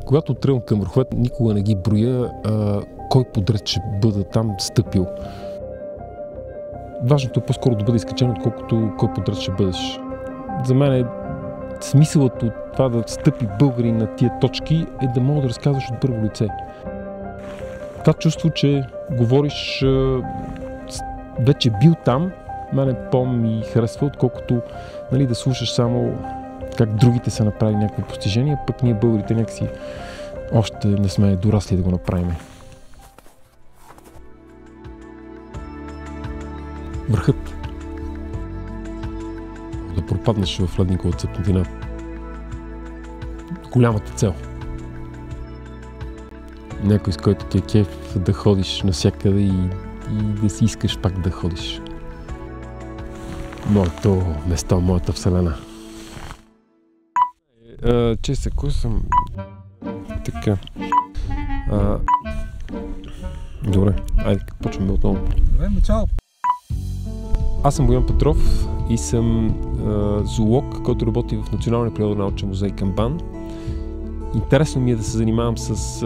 Когато тръгвам към върховете, никога не ги броя кой подред ще бъда там стъпил. Важното е по-скоро да бъде изкачен, отколкото кой подред ще бъдеш. За мен е смисълът от това да стъпи българин на тия точки е да мога да разказваш от първо лице. Това чувство, че говориш вече бил там, мене по-ми харесва, отколкото да слушаш само как другите са направили някакви постижения, пък ние българите някакси още не сме дорасли да го направим. Върхът. Да пропаднеш в ледникова цепнатина. Голямата цел. Някой, с който ти е кеф да ходиш навсякъде и да си искаш пак да ходиш. Моето место, моята вселена. Честно, кой съм? Така. Добре, айде, почваме отново. Добре, начало. Аз съм Боян Петров и съм зоолог, който работи в Националния природонаучен музей към БАН. Интересно ми е да се занимавам с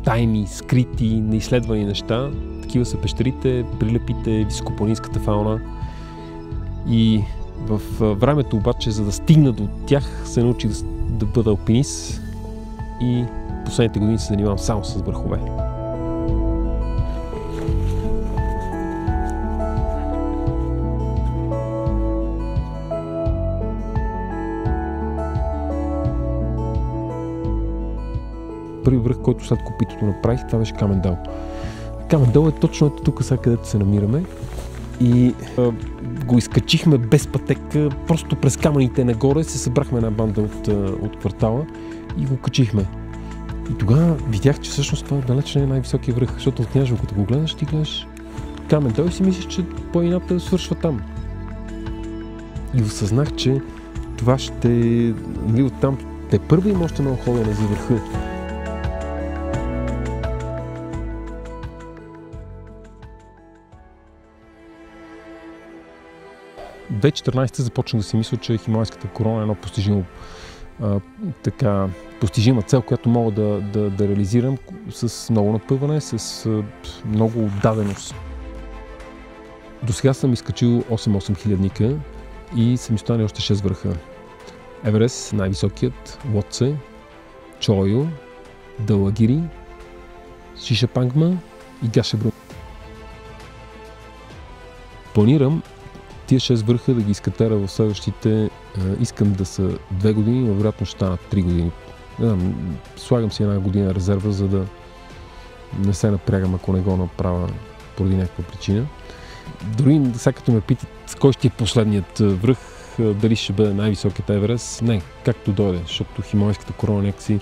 тайни, скрити, неизследвани неща. Такива са пещерите, прилепите, високопланинската фауна. И в времето обаче, за да стигна до тях, се научих да бъда алпинист и последните години се занимавам само с върхове. Първи връх, който след копитото направих, това беше Камен дол. Камен дол е точно тук, сега където се намираме. И го изкачихме без пътека, просто през камъните нагоре се събрахме една банда от квартала и го качихме. И тогава видях, че всъщност това далеч не е най-високия връх, защото от Княжево, като го гледаш, ти гледаш Камен дол и си мислиш, че планината свършва там. И осъзнах, че това ще... оттам те първо има още много ходене за върха. 2014 започнах да си мисля, че Хималайската корона е едно постижима цел, която мога да реализирам с много напъване, с много отдаденост. До сега съм изкачил 8 хилядника и съм изостанали още 6 върха. Еверест, най-високият, Лотсе, Чойо, Далагири, Шишапангма и Гашебрум. Планирам тия 6 върха да ги изкатера в следващите, искам да са 2 години, но вероятно ще станат 3 години. Слагам си една година резерва, за да не се напрягам, ако не го направя поради някаква причина. Дори сега като ме питат с кой ще е последният връх, дали ще бъде най-високият Еверест, не, както дойде, защото Хималайската корона някакси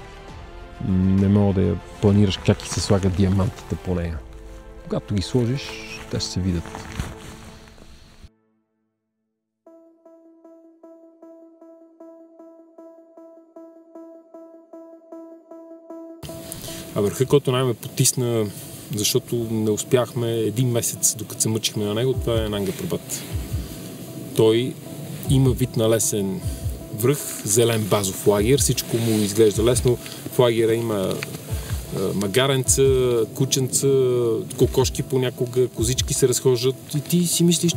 не мога да я планираш как и се слагат диамантите по нея. Когато ги сложиш, те ще се видят. А върха, който най-ме потисна, защото не успяхме един месец, докато се мъчихме на него, това е Нанга Парбат. Той има вид на лесен връх, зелен базов лагер, всичко му изглежда лесно. В лагера има магаренца, кученца, кокошки понякога, козички се разхождат и ти си мислиш,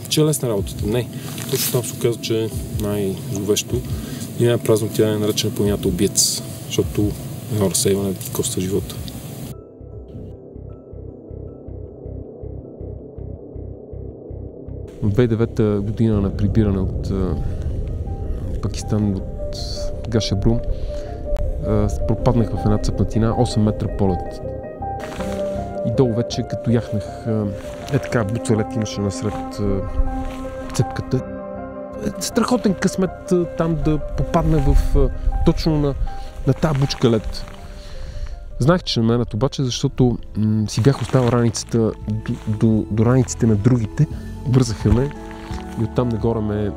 че е лесна работата. Не, точно там се оказа, че е най-зловещо и най-празно тя е наречена планината убиец, защото едно разсейване ти коства живота. В 2009 година на прибиране от Пакистан, от Гашебрум, пропаднах в една цепнатина, 8 метра полет. И долу вече, като яхнах, така буцалет имаше насред цепката. Страхотен късмет там да попадна точно на тази бучка лед. Знаех, че ще намерят обаче, защото си бях оставил раницата до раниците на другите. Вързаха ме и оттам нагоре ме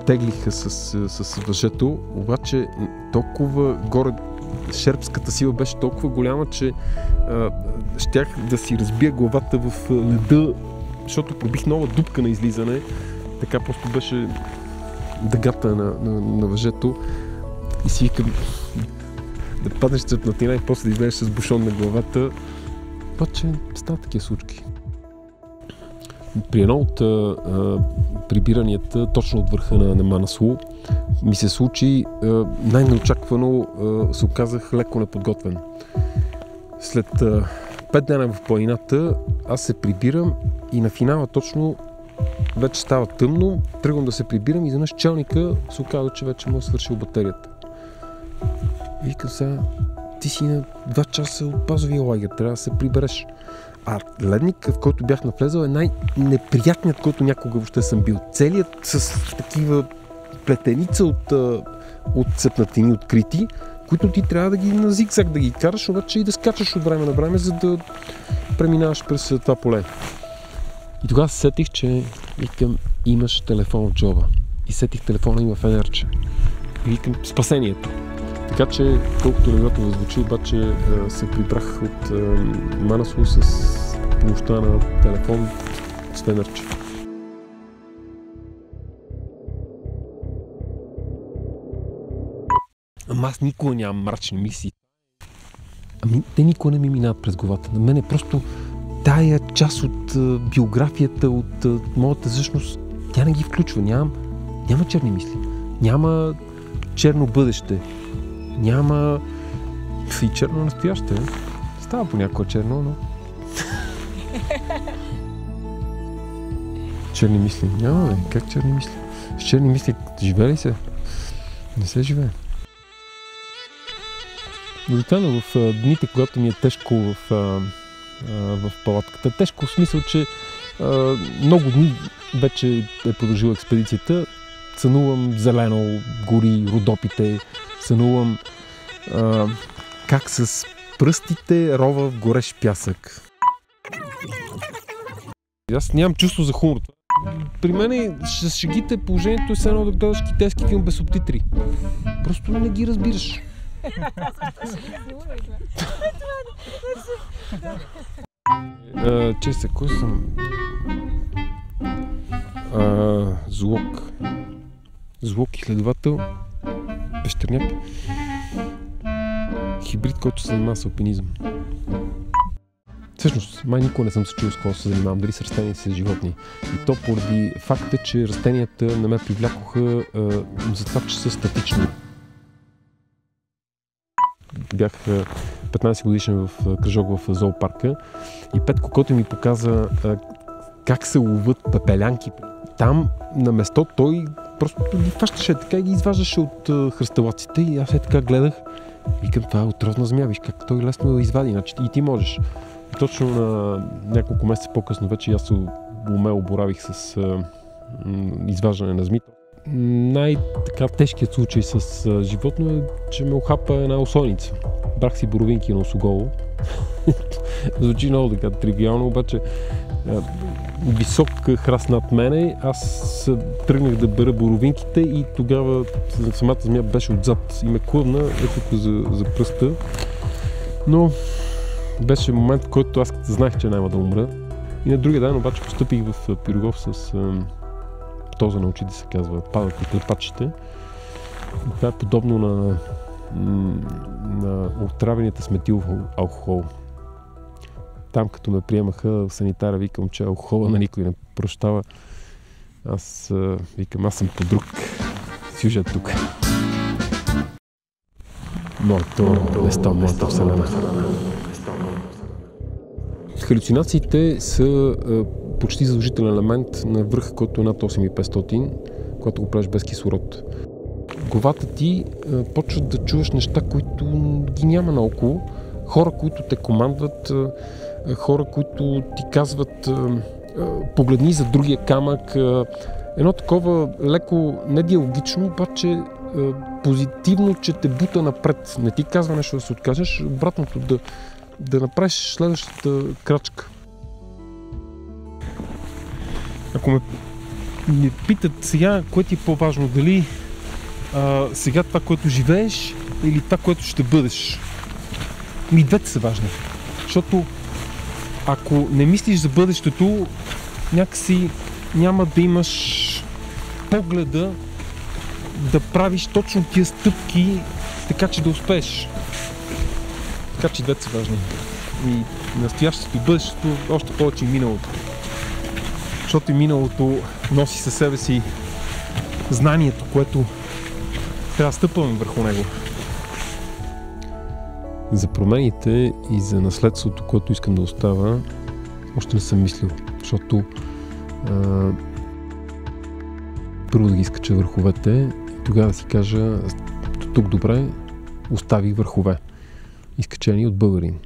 теглиха с въжето, обаче толкова горе шерпската сила беше толкова голяма, че щях да си разбия главата в леда, защото пробих нова дупка на излизане. Така просто беше дъгата на въжето и си викам, да паднеш в цепнатина и после да излезеш с бушон на главата. Обаче стават такива случки. При едно от прибиранията, точно от върха на Манаслу, ми се случи най-неочаквано, се оказах леко неподготвен. След 5 дена в планината аз се прибирам и на финала точно вече става тъмно, тръгвам да се прибирам и изведнъж челника се оказа, че вече му е свършил батерията. И викам сега, ти си на 2 часа от базовия лагер, трябва да се прибереш. А ледник, в който бях навлезал, е най-неприятният, който някога въобще съм бил. Целият с такива плетеница от цепнатини открити, които ти трябва да ги на зигзаг да ги караш, обаче и да скачаш от време на време, за да преминаваш през това поле. И тогава се сетих, че викам, имаш телефон от джоба. И сетих телефона има фенерче. И викам, спасението. Така че, колкото невероятно звучи, обаче се прибрах от Манаслу с помощта на телефон с фенерче. Ама аз никога нямам мрачни мисии. Ами, те никога не ми минават през главата. На мен е просто тая част от биографията, от моята същност, тя не ги включва. Няма черни мисли. Няма черно бъдеще. Няма и черно настояще. Става понякога черно, но... Черни мисли. Няма, бе. Как черни мисли? С черни мисли живее ли се? Не се живее. Обикновено в дните, когато ми е тежко в палатката. Тежко в смисъл, че много дни вече е продължила експедицията. Сънувам зелено, гори, Родопите. Сънувам как с пръстите рова в горещ пясък. Аз нямам чувство за хумор. При мен с шегите положението е едно да гледаш китайски филм без субтитри. Просто не ги разбираш. Честен, кой съм? Злок. Злок, изследовател, пещерняк. Хибрид, който се занимава с алпинизъм. Всъщност, май никога не съм се чул с какво се занимавам, дали с растения, с животни. И то поради факта, че растенията не ме привлякоха за това, че са статични. Бях 15 годишен в кръжок в зоопарка и Петко, който ми показа как се ловят пепелянки. Там на место той просто ги фащаше така и ги изваждаше от хръсталаците и аз така гледах и към това е отровна змия, виж как той лесно я извади, значи и ти можеш. И точно на няколко месеца по-късно вече аз умело боравих с изваждане на змии. Най-тежкият случай с животно е, че ме охапа една осойница. Брах си боровинки на осоголо. Звучи много така тривиално, обаче висок храст над мене, аз тръгнах да бера боровинките и тогава самата змия беше отзад и ме клъвна ето за пръста. Но беше момент, в който аз знаех, че няма да умра. И на другия ден обаче постъпих в Пирогов с птоза на очите, се казва, падат от клепачите. Това е подобно на отравените с метилов алкохол. Там, като ме приемаха в санитара, викам, че алкохола на никой не прощава. Аз викам, аз съм по друг сюжет тук. Моето место, моята вселена. Халюцинациите са почти задължителен елемент на връх, който е над 8500, когато го правиш без кислород. Главата ти почва да чуваш неща, които ги няма наоколо. Хора, които те командват, хора, които ти казват погледни за другия камък. Едно такова леко недиалогично, обаче позитивно, че те бута напред. Не ти казва нещо да се откажеш, обратното да направиш следващата крачка. Ако ме питат сега, кое ти е по-важно, дали сега това, което живееш или това, което ще бъдеш, ми двете са важни. Защото ако не мислиш за бъдещето, някакси няма да имаш погледа да правиш точно тия стъпки, така че да успееш. Така че и двете са важни. И настоящето и бъдещето, още повече и миналото. Защото и миналото носи със себе си знанието, което трябва да стъпваме върху него. За промените и за наследството, което искам да оставя, още не съм мислил, защото първо да ги изкача върховете и тогава да си кажа, тук добре, оставих върхове, изкачени от българин.